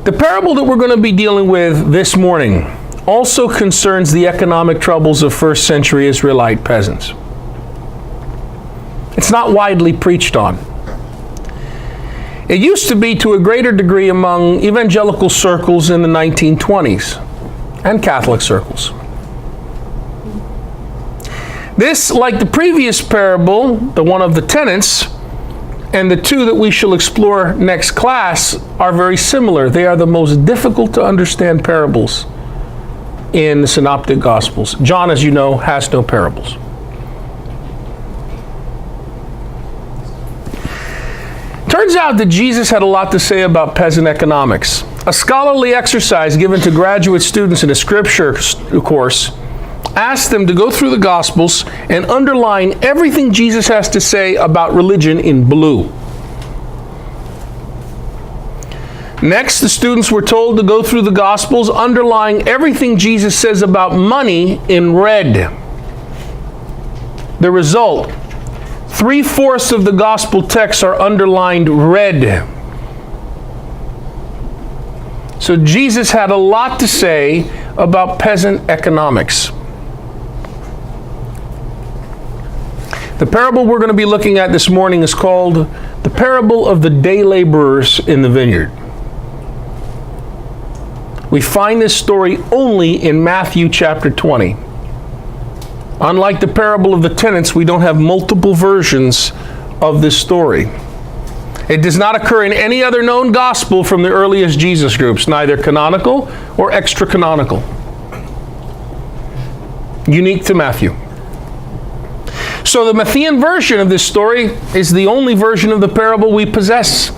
The parable that we're going to be dealing with this morning also concerns the economic troubles of first century Israelite peasants. It's not widely preached on. It used to be to a greater degree among evangelical circles in the 1920s and Catholic circles. This, like the previous parable, the one of the tenants, and the two that we shall explore next class, are very similar. They are the most difficult to understand parables in the Synoptic Gospels. John, as you know, has no parables. Turns out that Jesus had a lot to say about peasant economics. A scholarly exercise given to graduate students in a scripture course asked them to go through the Gospels and underline everything Jesus has to say about religion in blue. Next, the students were told to go through the Gospels, underlying everything Jesus says about money in red. The result: 3/4 of the Gospel texts are underlined red. So Jesus had a lot to say about peasant economics. The parable we're going to be looking at this morning is called the parable of the day laborers in the vineyard. We find this story only in Matthew chapter 20. Unlike the parable of the tenants, we don't have multiple versions of this story. It does not occur in any other known gospel from the earliest Jesus groups, neither canonical or extra-canonical. Unique to Matthew. So the Matthean version of this story is the only version of the parable we possess.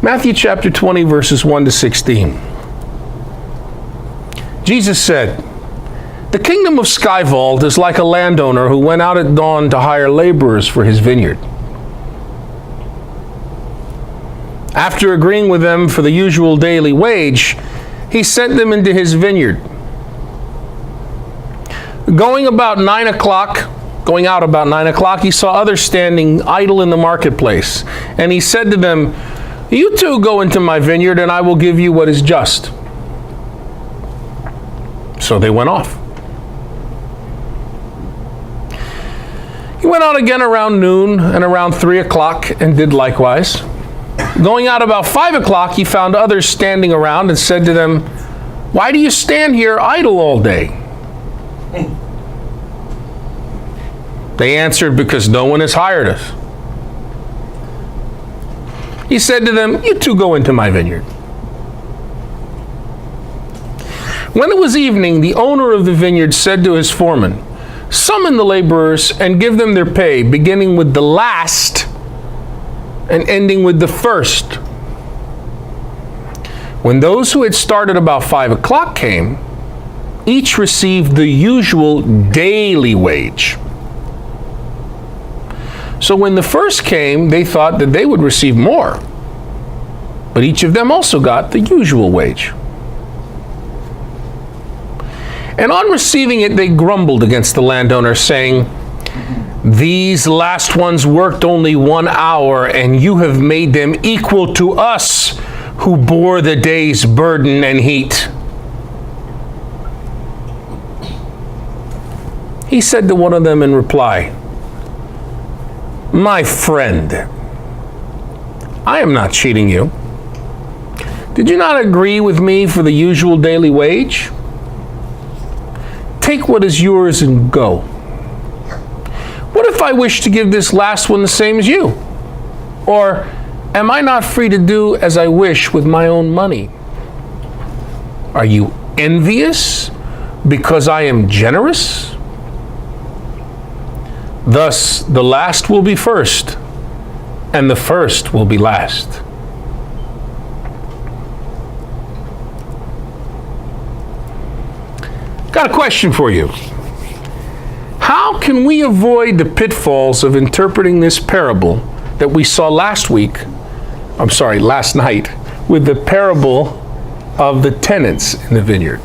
Matthew chapter 20, verses 1 to 16. Jesus said, "The kingdom of Skyvald is like a landowner who went out at dawn to hire laborers for his vineyard. After agreeing with them for the usual daily wage, he sent them into his vineyard. Going out about 9 o'clock, he saw others standing idle in the marketplace. And he said to them, 'You too go into my vineyard, and I will give you what is just.' So they went off. He went out again around noon and around 3 o'clock and did likewise. Going out about 5 o'clock, he found others standing around and said to them, 'Why do you stand here idle all day?' They answered, 'Because no one has hired us.' He said to them, 'You too go into my vineyard.' When it was evening, the owner of the vineyard said to his foreman, 'Summon the laborers and give them their pay, beginning with the last and ending with the first.' When those who had started about 5 o'clock came, each received the usual daily wage. So when the first came, they thought that they would receive more, but each of them also got the usual wage. And on receiving it, they grumbled against the landowner, saying, 'These last ones worked only 1 hour, and you have made them equal to us who bore the day's burden and heat.' He said to one of them in reply, 'My friend, I am not cheating you. Did you not agree with me for the usual daily wage? Take what is yours and go. What if I wish to give this last one the same as you? Or am I not free to do as I wish with my own money? Are you envious because I am generous? Thus the last will be first, and the first will be last." Got a question for you. How can we avoid the pitfalls of interpreting this parable that we saw last night, with the parable of the tenants in the vineyard?